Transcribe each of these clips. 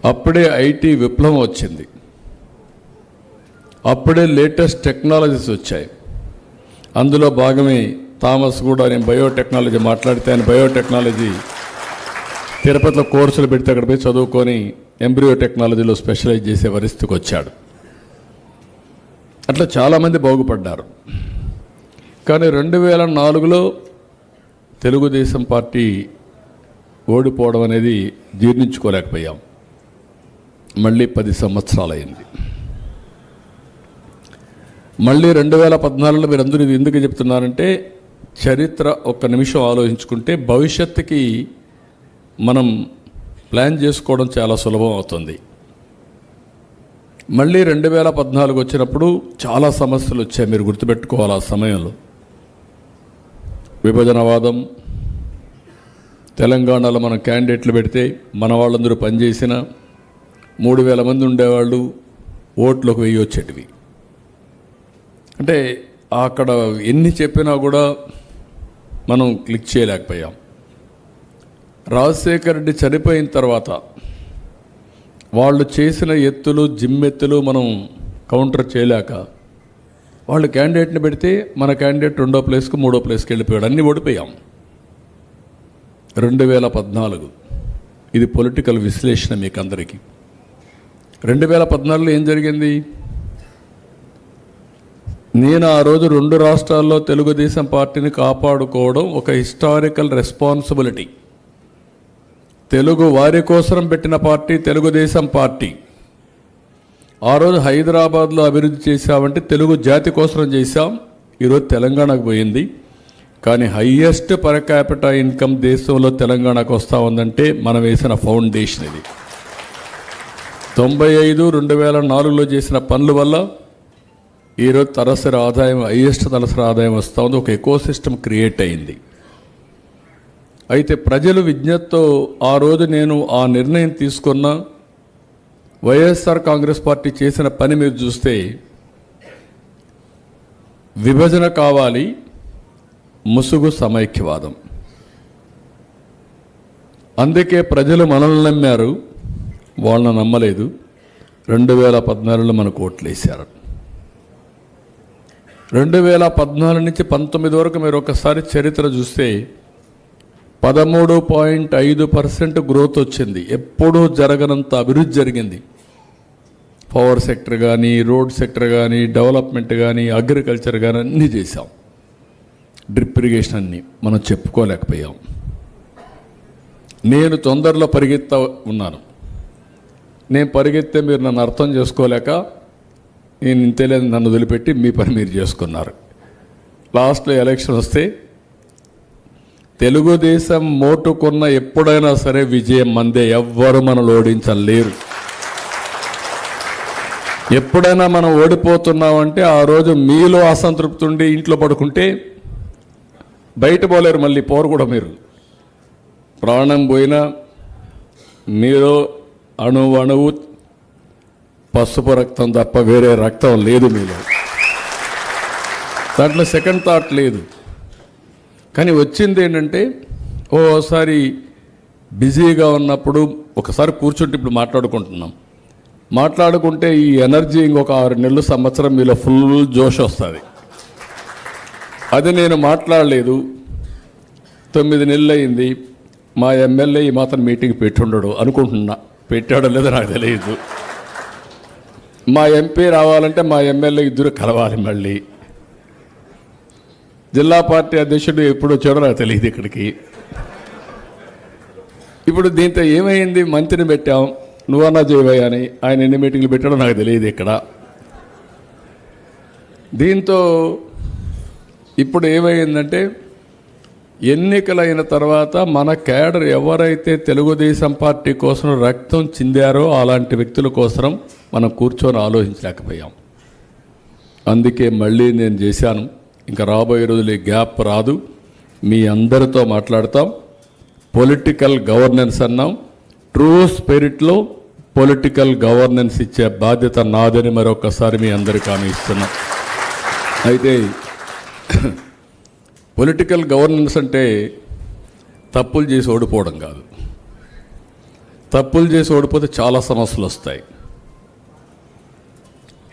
అప్పుడే ఐటీ విప్లవం వచ్చింది, అప్పుడే లేటెస్ట్ టెక్నాలజీస్ వచ్చాయి. అందులో భాగమే థామస్ కూడా, నేను బయోటెక్నాలజీ మాట్లాడితే ఆయన బయోటెక్నాలజీ తిరుపతిలో కోర్సులు పెడితే అక్కడ పోయి చదువుకొని ఎంబ్రియో టెక్నాలజీలో స్పెషలైజ్ చేసే పరిస్థితికి వచ్చాడు. అట్లా చాలామంది బాగుపడ్డారు. కానీ 2004లో తెలుగుదేశం పార్టీ ఓడిపోవడం అనేది జీర్ణించుకోలేకపోయాం. మళ్ళీ 10 సంవత్సరాలు అయింది. మళ్ళీ 2014లో మీరందరూ ఇది ఎందుకు చెప్తున్నారంటే, చరిత్ర ఒక్క నిమిషం ఆలోచించుకుంటే భవిష్యత్తుకి మనం ప్లాన్ చేసుకోవడం చాలా సులభం అవుతుంది. మళ్ళీ 2014 వచ్చినప్పుడు చాలా సమస్యలు వచ్చాయి, మీరు గుర్తుపెట్టుకోవాలి. ఆ సమయంలో విభజనవాదం, తెలంగాణలో మనం క్యాండిడేట్లు పెడితే మన వాళ్ళందరూ పనిచేసిన 3000 మంది ఉండేవాళ్ళు, ఓట్లకు 1000 వచ్చేటివి. అంటే అక్కడ ఎన్ని చెప్పినా కూడా మనం క్లిక్ చేయలేకపోయాం. రాజశేఖర్ రెడ్డి చనిపోయిన తర్వాత వాళ్ళు చేసిన ఎత్తులు, జిమ్మెత్తులు మనం కౌంటర్ చేయలేక వాళ్ళు క్యాండిడేట్ని పెడితే మన క్యాండిడేట్ 2వ ప్లేస్కి 3వ ప్లేస్కి వెళ్ళిపోయాడు. అన్నీ ఓడిపోయాం. 2014 ఇది పొలిటికల్ విశ్లేషణ మీకు అందరికీ. 2014లో ఏం జరిగింది? నేను ఆ రోజు 2 రాష్ట్రాల్లో తెలుగుదేశం పార్టీని కాపాడుకోవడం ఒక హిస్టారికల్ రెస్పాన్సిబిలిటీ. తెలుగు వారి కోసం పెట్టిన పార్టీ తెలుగుదేశం పార్టీ. ఆ రోజు హైదరాబాద్లో అభివృద్ధి చేశామంటే తెలుగు జాతి కోసం చేశాం. ఈరోజు తెలంగాణకు పోయింది. కానీ హయ్యెస్ట్ పర్ క్యాపిటా ఇన్కమ్ దేశంలో తెలంగాణకు వస్తూ ఉందంటే మనం వేసిన ఫౌండేషన్ ఇది. 95, 2004లో చేసిన పనుల వల్ల ఈరోజు తలసరి ఆదాయం, హయ్యెస్ట్ తలసరి ఆదాయం వస్తూ ఉంది. ఒక ఎకోసిస్టమ్ క్రియేట్ అయింది. అయితే ప్రజలు విజ్ఞతతో ఆ రోజు నేను ఆ నిర్ణయం తీసుకున్న వైఎస్ఆర్ కాంగ్రెస్ పార్టీ చేసిన పని మీరు చూస్తే, విభజన కావాలి, ముసుగు సమైక్యవాదం. అందుకే ప్రజలు మనల్ని నమ్మారు, వాళ్ళని నమ్మలేదు. 2014లో మనకు ఓట్లేశారు. 2014 నుంచి 19 వరకు మీరు ఒకసారి చరిత్ర చూస్తే 13.5% గ్రోత్ వచ్చింది. ఎప్పుడూ జరగనంత అభివృద్ధి జరిగింది. పవర్ సెక్టర్ కానీ, రోడ్ సెక్టర్ కానీ, డెవలప్మెంట్ కానీ, అగ్రికల్చర్ కానీ అన్నీ చేశాం. డ్రిప్ ఇరిగేషన్ అన్నీ మనం చెప్పుకోలేకపోయాం. నేను తొందరలో పరిగెత్తా ఉన్నాను. నేను పరిగెత్తే మీరు నన్ను అర్థం చేసుకోలేక నేను ఇంతేలేదు నన్ను వదిలిపెట్టి మీ పని మీరు చేసుకున్నారు. లాస్ట్లో ఎలక్షన్ వస్తే తెలుగుదేశం మోటుకున్న ఎప్పుడైనా సరే విజయం మందే. ఎవ్వరు మనల్ని ఓడించలేరు. ఎప్పుడైనా మనం ఓడిపోతున్నామంటే ఆ రోజు మీలో అసంతృప్తి ఉండి ఇంట్లో పడుకుంటే బయట పోలేరు. మళ్ళీ పోరు కూడా. మీరు ప్రాణం పోయినా మీరు అణువు పసుపు రక్తం తప్ప వేరే రక్తం లేదు మీలో. దాంట్లో సెకండ్ థాట్ లేదు. కానీ వచ్చింది ఏంటంటే, ఓసారి బిజీగా ఉన్నప్పుడు ఒకసారి కూర్చుంటే, ఇప్పుడు మాట్లాడుకుంటే ఈ ఎనర్జీ ఇంకొక 6 నెలలు, సంవత్సరం మీలో ఫుల్ జోష్ వస్తుంది. అది నేను మాట్లాడలేదు. 9 నెలలు అయింది. మా ఎమ్మెల్యే ఈ మాత్రం మీటింగ్ పెట్టుండడు అనుకుంటున్నా. పెట్టాడో లేదో నాకు తెలియదు. మా ఎంపీ రావాలంటే మా ఎమ్మెల్యే ఇద్దరు కలవాలి. మళ్ళీ జిల్లా పార్టీ అధ్యక్షుడు ఎప్పుడు వచ్చాడో నాకు తెలియదు ఇక్కడికి. ఇప్పుడు దీంతో ఏమైంది? మంత్రిని పెట్టాం, నువ్వన్నా చేయవయ్యా అని. ఆయన ఎన్ని మీటింగ్లు పెట్టాడో నాకు తెలియదు ఇక్కడ. దీంతో ఇప్పుడు ఏమైందంటే, ఎన్నికలైన తర్వాత మన క్యాడర్ ఎవరైతే తెలుగుదేశం పార్టీ కోసం రక్తం చిందారో అలాంటి వ్యక్తుల కోసం మనం కూర్చొని ఆలోచించలేకపోయాం. అందుకే మళ్ళీ నేను చేశాను. ఇంకా రాబోయే రోజులు ఈ గ్యాప్ రాదు. మీ అందరితో మాట్లాడతాం. పొలిటికల్ గవర్నెన్స్ అన్నాం. ట్రూ స్పిరిట్లో పొలిటికల్ గవర్నెన్స్ ఇచ్చే బాధ్యత నాదని మరొకసారి మీ అందరికీ హామీ ఇస్తున్నాం. అయితే పొలిటికల్ గవర్నెన్స్ అంటే తప్పులు చేసి ఓడిపోవడం కాదు. తప్పులు చేసి ఓడిపోతే చాలా సమస్యలు వస్తాయి.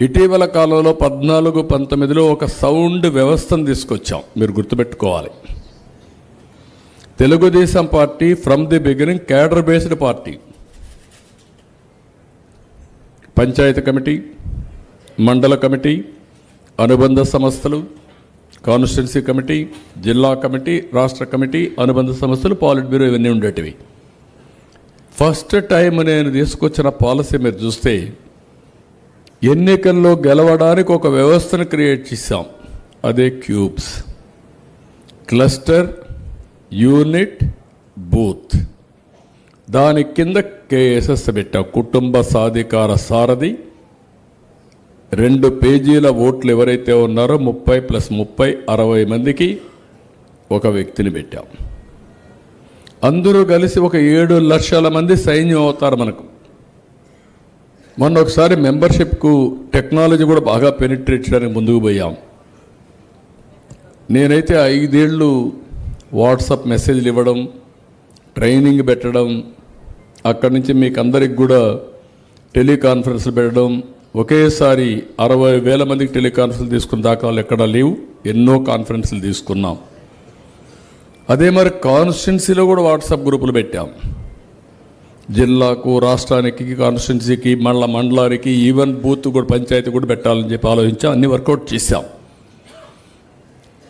ఇటీవల కాలంలో 14-19లో ఒక సౌండ్ వ్యవస్థను తీసుకొచ్చాం, మీరు గుర్తుపెట్టుకోవాలి. Telugu Desam party from the beginning cadre based party. Panchayati committee, mandal committee, అనుబంధ సంస్థలు, కాన్స్టిట్యున్సీ కమిటీ, జిల్లా కమిటీ, రాష్ట్ర కమిటీ, అనుబంధ సంస్థలు, పాలిట్ బ్యూరో, ఇవన్నీ ఉండేటివి. ఫస్ట్ టైం నేను తీసుకొచ్చిన పాలసీ మీరు చూస్తే ఎన్నికల్లో గెలవడానికి ఒక వ్యవస్థను క్రియేట్ చేశాం. అదే క్యూబ్స్, క్లస్టర్, యూనిట్, బూత్. దాని కింద కేఎస్ఎస్ పెట్టాం, కుటుంబ సాధికార సారథి. 2 పేజీల ఓట్లు ఎవరైతే ఉన్నారో 30+30 60 మందికి ఒక వ్యక్తిని పెట్టాం. అందరూ కలిసి ఒక 7 లక్షల మంది సైన్యం అవుతారు మనకు. మొన్న ఒకసారి మెంబర్షిప్కు టెక్నాలజీ కూడా బాగా పెనిట్రేట్ చేయడానికి ముందుకు పోయాం. నేనైతే 5 ఏళ్ళు వాట్సాప్ మెసేజ్లు ఇవ్వడం, ట్రైనింగ్ పెట్టడం, అక్కడి నుంచి మీకు అందరికి కూడా టెలికాన్ఫరెన్స్లు పెట్టడం, ఒకేసారి 60,000 మందికి టెలికాన్ఫరెన్స్ తీసుకున్న దాఖలాలు ఎక్కడా లేవు. ఎన్నో కాన్ఫరెన్స్లు తీసుకున్నాం. అదే మరి కాన్స్టిట్యున్సీలో కూడా వాట్సాప్ గ్రూపులు పెట్టాం. జిల్లాకు, రాష్ట్రానికి, కాన్స్టిట్యున్సీకి, మండలానికి, ఈవెన్ బూత్ కూడా, పంచాయతీ కూడా పెట్టాలని చెప్పి ఆలోచించాం. అన్ని వర్కౌట్ చేశాం.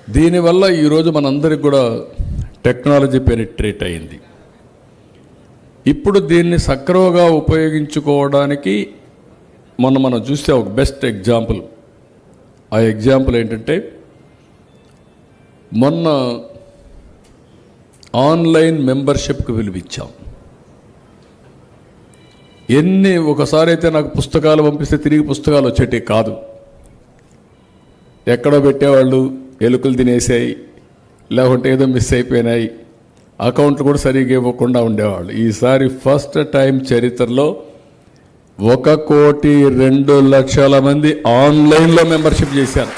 దీనివల్ల ఈరోజు మనందరికి కూడా టెక్నాలజీ పెనిట్రేట్ అయింది. ఇప్పుడు దీన్ని సక్రమంగా ఉపయోగించుకోవడానికి మనం చూస్తే ఒక బెస్ట్ ఎగ్జాంపుల్. ఆ ఎగ్జాంపుల్ ఏంటంటే, మొన్న ఆన్లైన్ మెంబర్షిప్కి పిలిపించాం. ఒకసారి అయితే నాకు పుస్తకాలు పంపిస్తే తిరిగి పుస్తకాలు వచ్చేటి కాదు. ఎక్కడో పెట్టేవాళ్ళు, ఎలుకలు తినేసాయి, లేకుంటే ఏదో మిస్ అయిపోయినాయి, అకౌంట్లు కూడా సరిగ్గా ఇవ్వకుండా ఉండేవాళ్ళు. ఈసారి ఫస్ట్ టైం చరిత్రలో 1,02,00,000 మంది ఆన్లైన్లో మెంబర్షిప్ చేశారు.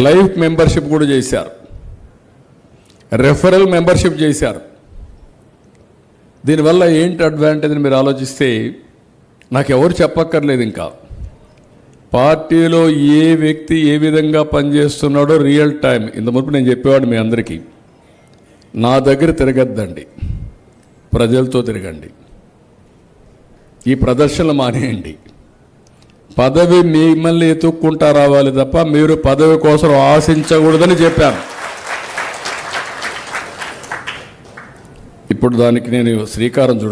లైవ్ మెంబర్షిప్ కూడా చేశారు. రెఫరల్ మెంబర్షిప్ చేశారు. దీనివల్ల ఏంటి అడ్వాంటేజ్ అని మీరు ఆలోచిస్తే, నాకు ఎవరు చెప్పక్కర్లేదు. ఇంకా పార్టీలో ఏ వ్యక్తి ఏ విధంగా పనిచేస్తున్నాడో రియల్ టైం. ఇంతకుముందు నేను చెప్పేవాడు మీ అందరికీ, నా దగ్గర తిరగద్దండి, ప్రజలతో తిరగండి. ఈ ప్రదర్శనలు మానేయండి. పదవి మిమ్మల్ని ఎత్తుక్కుంటా రావాలి తప్ప మీరు పదవి కోసం ఆశించకూడదని చెప్పాను. ఇప్పుడు దానికి నేను శ్రీకారం చుడుతున్నాను.